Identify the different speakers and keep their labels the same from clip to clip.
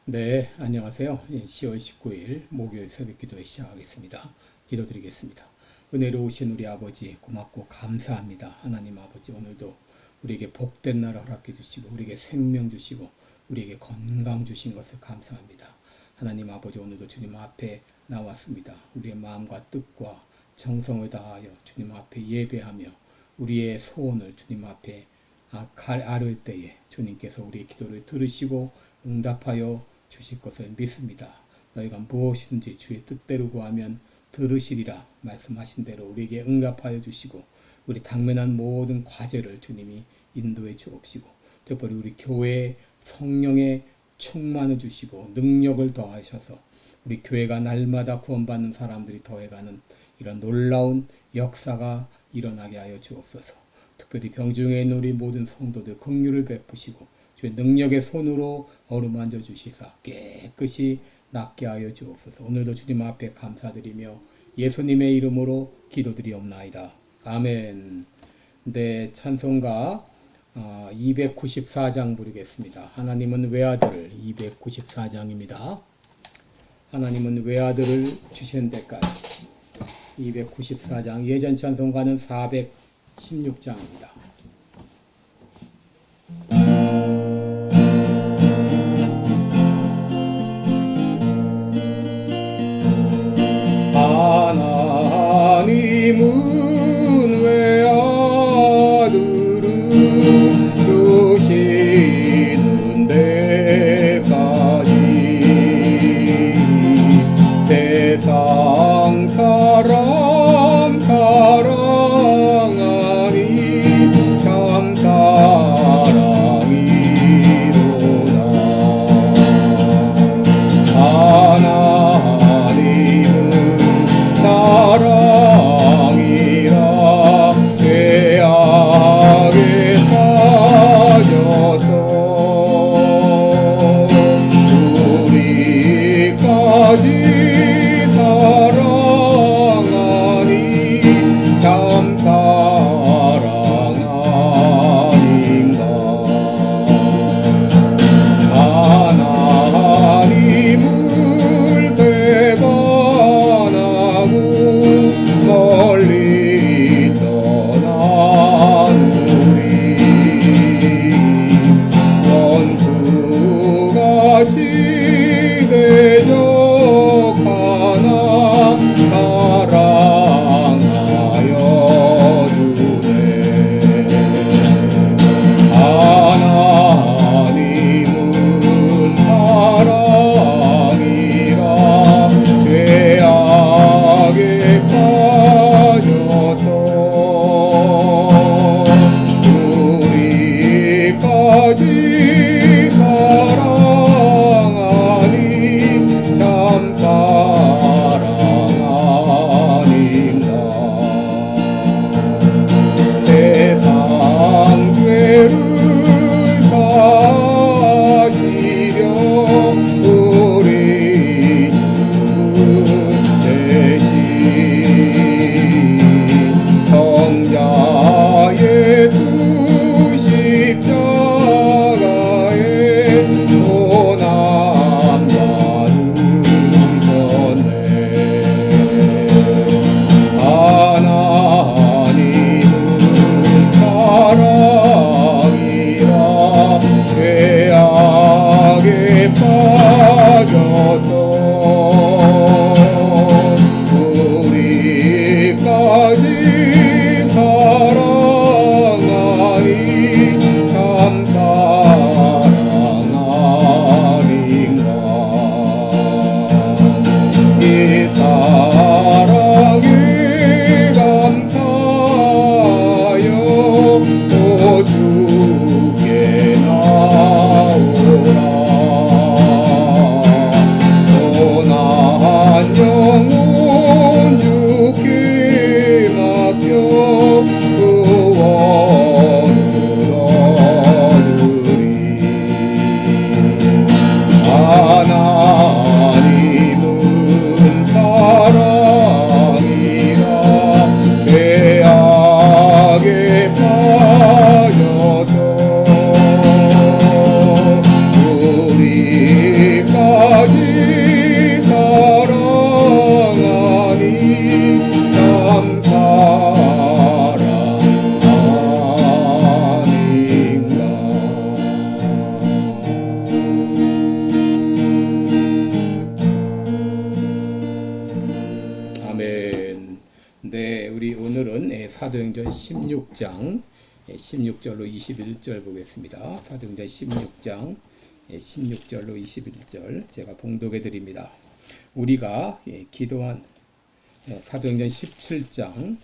Speaker 1: 네, 안녕하세요. 10월 19일 목요일 새벽 기도회 시작하겠습니다. 기도드리겠습니다. 은혜로우신 우리 아버지 고맙고 감사합니다. 하나님 아버지 오늘도 우리에게 복된 날을 허락해 주시고 우리에게 생명 주시고 우리에게 건강 주신 것을 감사합니다. 하나님 아버지 오늘도 주님 앞에 나왔습니다. 우리의 마음과 뜻과 정성을 다하여 주님 앞에 예배하며 우리의 소원을 주님 앞에 아를 때에 주님께서 우리의 기도를 들으시고 응답하여 주실 것을 믿습니다. 너희가 무엇이든지 주의 뜻대로 구하면 들으시리라 말씀하신 대로 우리에게 응답하여 주시고 우리 당면한 모든 과제를 주님이 인도해 주옵시고 특별히 우리 교회에 성령의 충만을 주시고 능력을 더하셔서 우리 교회가 날마다 구원받는 사람들이 더해가는 이런 놀라운 역사가 일어나게 하여 주옵소서. 특별히 병중에 있는 우리 모든 성도들 긍휼을 베푸시고 주의 능력의 손으로 어루만져 주시사 깨끗이 낫게 하여 주옵소서. 오늘도 주님 앞에 감사드리며 예수님의 이름으로 기도드리옵나이다. 아멘. 네, 찬송가 294장 부르겠습니다. 하나님은 외아들을 294장입니다. 하나님은 외아들을 주시는 데까지 294장 예전 찬송가는 416장입니다. 하나님은 외아들을 주시는 데까지 세상 사랑 사랑하니 사도행전 16장 16절로 21절 보겠습니다. 사도행전 16장 16절로 21절 제가 봉독해 드립니다. 우리가 기도한 사도행전 17장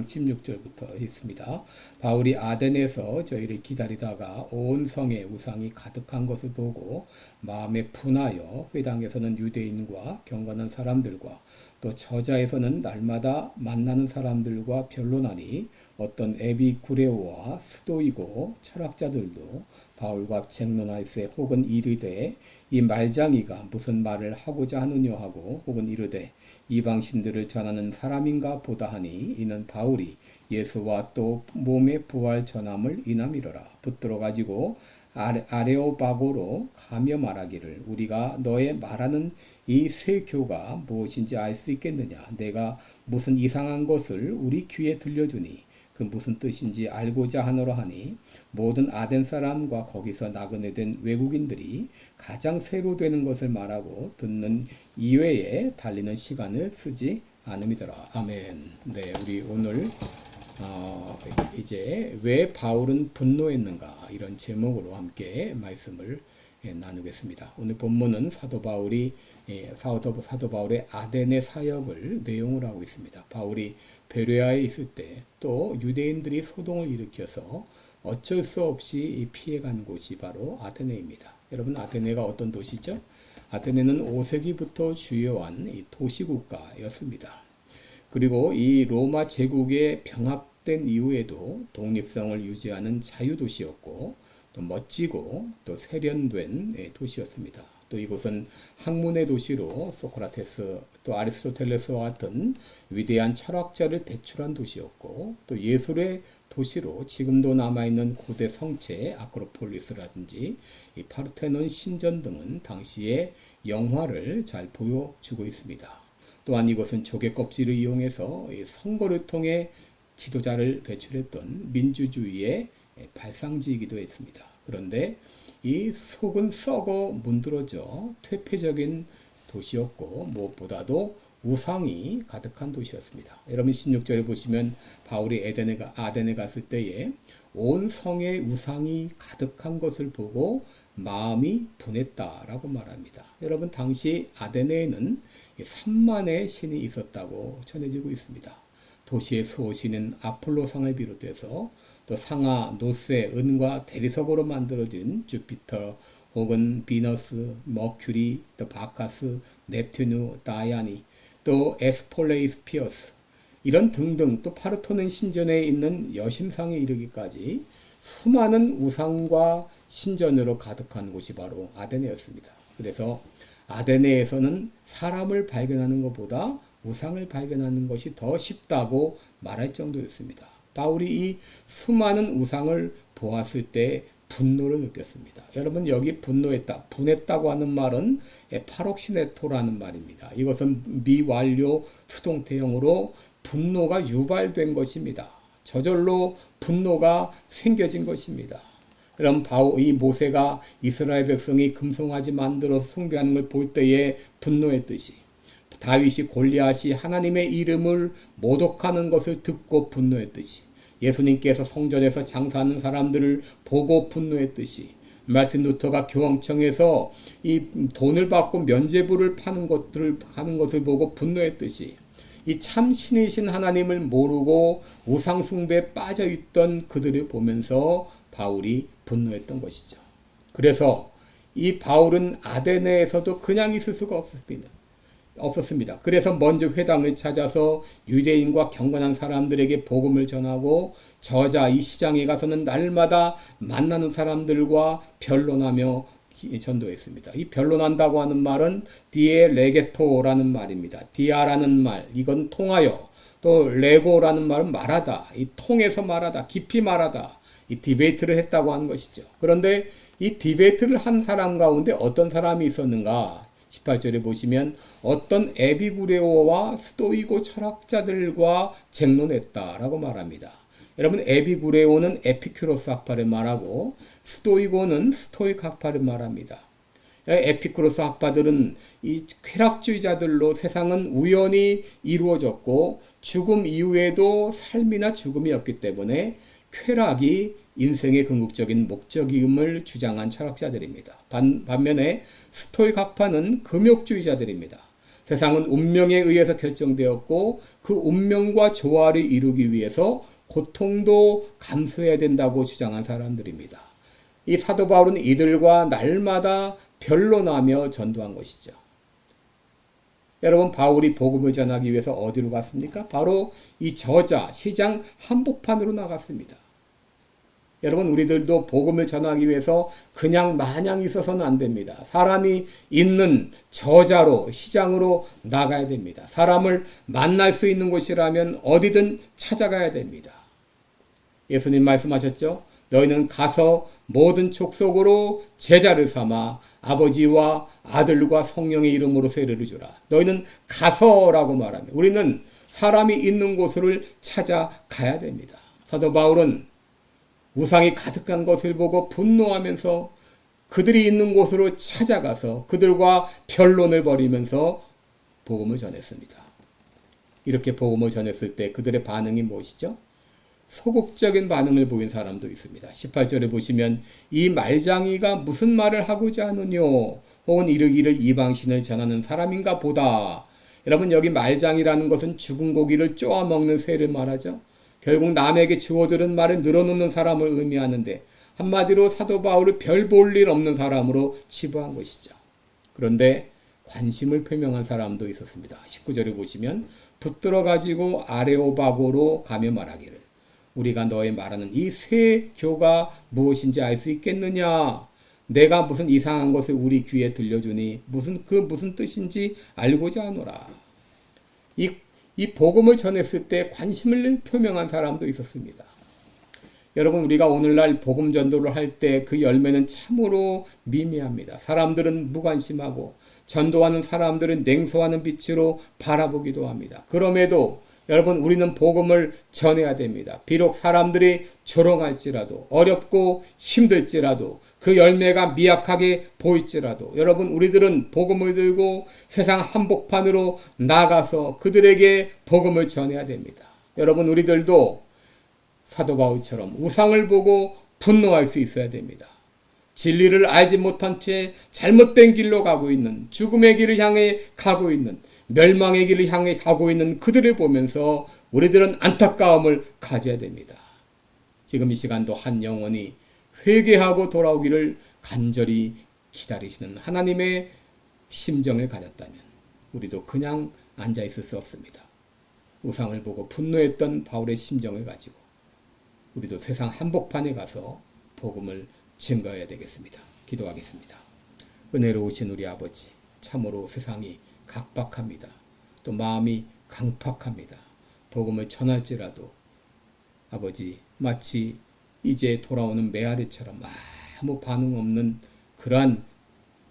Speaker 1: 16절부터 있습니다. 바울이 아덴에서 저희를 기다리다가 온 성에 우상이 가득한 것을 보고 마음에 분하여 회당에서는 유대인과 경건한 사람들과 또 저자에서는 날마다 만나는 사람들과 변론하니 어떤 에비구레오와 스도이고 철학자들도 바울과 쟁론하였으되 혹은 이르되 이 말장이가 무슨 말을 하고자 하느냐 하고 혹은 이르되 이방신들을 전하는 사람인가 보다 하니 이는 바울이 예수와 또 몸의 부활 전함을 인함이로라. 붙들어 가지고 아레오바고로 가며 말하기를 우리가 너의 말하는 이 쇠교가 무엇인지 알 수 있겠느냐. 내가 무슨 이상한 것을 우리 귀에 들려주니 그 무슨 뜻인지 알고자 하노라 하니 모든 아덴 사람과 거기서 나그네 된 외국인들이 가장 새로 되는 것을 말하고 듣는 이외에 달리는 시간을 쓰지 않음이더라. 아멘. 네, 우리 오늘 이제 왜 바울은 분노했는가 이런 제목으로 함께 말씀을 나누겠습니다. 오늘 본문은 사도 바울의 아덴의 사역을 내용을 하고 있습니다. 바울이 베레아에 있을 때 또 유대인들이 소동을 일으켜서 어쩔 수 없이 피해간 곳이 바로 아테네입니다. 여러분, 아테네가 어떤 도시죠? 아테네는 5세기부터 주요한 도시국가였습니다. 그리고 이 로마 제국에 병합된 이후에도 독립성을 유지하는 자유도시였고 또 멋지고 또 세련된 도시였습니다. 또 이곳은 학문의 도시로 소크라테스 또 아리스토텔레스와 같은 위대한 철학자를 배출한 도시였고 또 예술의 도시로 지금도 남아있는 고대 성체 아크로폴리스라든지 이 파르테논 신전 등은 당시의 영화를 잘 보여주고 있습니다. 또한 이것은 조개 껍질을 이용해서 선거를 통해 지도자를 배출했던 민주주의의 발상지이기도 했습니다. 그런데 이 속은 썩어 문드러져 퇴폐적인 도시였고 무엇보다도 우상이 가득한 도시였습니다. 여러분 16절에 보시면 바울이 아덴에 갔을 때에 온 성에 우상이 가득한 것을 보고 마음이 분했다라고 말합니다. 여러분 당시 아데네에는 3만의 신이 있었다고 전해지고 있습니다. 도시의 수호신은 아폴로상을 비롯해서 또 상아, 노세, 은과 대리석으로 만들어진 주피터 혹은 비너스, 머큐리, 또 바카스, 넵튜누, 다이아니, 또 에스폴레이스피어스 이런 등등 또 파르토는 신전에 있는 여심상에 이르기까지 수많은 우상과 신전으로 가득한 곳이 바로 아데네였습니다. 그래서 아데네에서는 사람을 발견하는 것보다 우상을 발견하는 것이 더 쉽다고 말할 정도였습니다. 바울이 이 수많은 우상을 보았을 때 분노를 느꼈습니다. 여러분 여기 분했다고 하는 말은 파록시네토라는 말입니다. 이것은 미완료 수동태형으로 분노가 유발된 것입니다. 저절로 분노가 생겨진 것입니다. 그럼 이 모세가 이스라엘 백성이 금송아지 만들어서 숭배하는 걸 볼 때에 분노했듯이 다윗이 골리앗이 하나님의 이름을 모독하는 것을 듣고 분노했듯이 예수님께서 성전에서 장사하는 사람들을 보고 분노했듯이 마틴 루터가 교황청에서 이 돈을 받고 면죄부를 파는 것을 보고 분노했듯이 이 참 신이신 하나님을 모르고 우상 숭배에 빠져 있던 그들을 보면서 바울이 분노했던 것이죠. 그래서 이 바울은 아데네에서도 그냥 있을 수가 없었습니다. 그래서 먼저 회당을 찾아서 유대인과 경건한 사람들에게 복음을 전하고 저자 이 시장에 가서는 날마다 만나는 사람들과 변론하며 전도했습니다. 이 변론한다고 하는 말은 디에레게토라는 말입니다. 디아라는 말, 이건 통하여, 또 레고라는 말은 말하다, 이 통해서 말하다, 깊이 말하다, 이 디베이트를 했다고 하는 것이죠. 그런데 이 디베이트를 한 사람 가운데 어떤 사람이 있었는가? 18절에 보시면 어떤 에비구레오와 스도이고 철학자들과 쟁론했다라고 말합니다. 여러분 에비구레오는 에피큐로스 학파를 말하고 스도이고는 스토익 학파를 말합니다. 에피쿠로스 학파들은 이 쾌락주의자들로 세상은 우연히 이루어졌고 죽음 이후에도 삶이나 죽음이 없기 때문에 쾌락이 인생의 궁극적인 목적임을 주장한 철학자들입니다. 반면에 스토익 학파는 금욕주의자들입니다. 세상은 운명에 의해서 결정되었고 그 운명과 조화를 이루기 위해서 고통도 감수해야 된다고 주장한 사람들입니다. 이 사도 바울은 이들과 날마다 변론하며 전도한 것이죠. 여러분, 바울이 복음을 전하기 위해서 어디로 갔습니까? 바로 이 저자, 시장 한복판으로 나갔습니다. 여러분, 우리들도 복음을 전하기 위해서 그냥 마냥 있어서는 안 됩니다. 사람이 있는 저자로, 시장으로 나가야 됩니다. 사람을 만날 수 있는 곳이라면 어디든 찾아가야 됩니다. 예수님 말씀하셨죠? 너희는 가서 모든 족속으로 제자를 삼아 아버지와 아들과 성령의 이름으로 세례를 주라. 너희는 가서라고 말하면 우리는 사람이 있는 곳을 찾아가야 됩니다. 사도 바울은 우상이 가득한 것을 보고 분노하면서 그들이 있는 곳으로 찾아가서 그들과 변론을 벌이면서 복음을 전했습니다. 이렇게 복음을 전했을 때 그들의 반응이 무엇이죠? 소극적인 반응을 보인 사람도 있습니다. 18절에 보시면 이 말장이가 무슨 말을 하고자 하느뇨? 혹은 이르기를 이방신을 전하는 사람인가 보다. 여러분, 여기 말장이라는 것은 죽은 고기를 쪼아 먹는 새를 말하죠. 결국 남에게 주워들은 말을 늘어놓는 사람을 의미하는데 한마디로 사도 바울을 별 볼 일 없는 사람으로 치부한 것이죠. 그런데 관심을 표명한 사람도 있었습니다. 19절에 보시면 붙들어 가지고 아레오바고로 가며 말하기를 우리가 너의 말하는 이 새 교가 무엇인지 알 수 있겠느냐? 내가 무슨 이상한 것을 우리 귀에 들려주니 무슨 뜻인지 알고자 하노라. 이 복음을 전했을 때 관심을 표명한 사람도 있었습니다. 여러분, 우리가 오늘날 복음 전도를 할 때 그 열매는 참으로 미미합니다. 사람들은 무관심하고 전도하는 사람들은 냉소하는 빛으로 바라보기도 합니다. 그럼에도 여러분, 우리는 복음을 전해야 됩니다. 비록 사람들이 조롱할지라도 어렵고 힘들지라도 그 열매가 미약하게 보일지라도 여러분, 우리들은 복음을 들고 세상 한복판으로 나가서 그들에게 복음을 전해야 됩니다. 여러분, 우리들도 사도 바울처럼 우상을 보고 분노할 수 있어야 됩니다. 진리를 알지 못한 채 잘못된 길로 가고 있는, 죽음의 길을 향해 가고 있는, 멸망의 길을 향해 가고 있는 그들을 보면서 우리들은 안타까움을 가져야 됩니다. 지금 이 시간도 한 영혼이 회개하고 돌아오기를 간절히 기다리시는 하나님의 심정을 가졌다면 우리도 그냥 앉아 있을 수 없습니다. 우상을 보고 분노했던 바울의 심정을 가지고 우리도 세상 한복판에 가서 복음을 증거해야 되겠습니다. 기도하겠습니다. 은혜로우신 우리 아버지, 참으로 세상이 각박합니다. 또 마음이 강팍합니다. 복음을 전할지라도 아버지, 마치 이제 돌아오는 메아리처럼 아무 반응 없는 그러한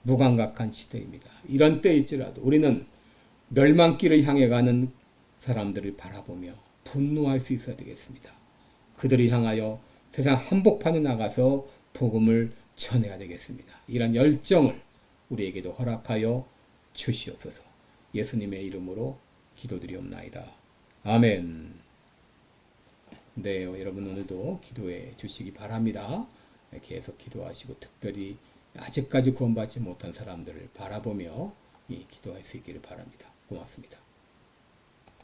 Speaker 1: 무감각한 시대입니다. 이런 때일지라도 우리는 멸망길을 향해 가는 사람들을 바라보며 분노할 수 있어야 되겠습니다. 그들을 향하여 세상 한복판에 나가서 복음을 전해야 되겠습니다. 이런 열정을 우리에게도 허락하여 주시옵소서. 예수님의 이름으로 기도드리옵나이다. 아멘. 네, 여러분 오늘도 기도해 주시기 바랍니다. 계속 기도하시고 특별히 아직까지 구원받지 못한 사람들을 바라보며 기도할 수 있기를 바랍니다. 고맙습니다.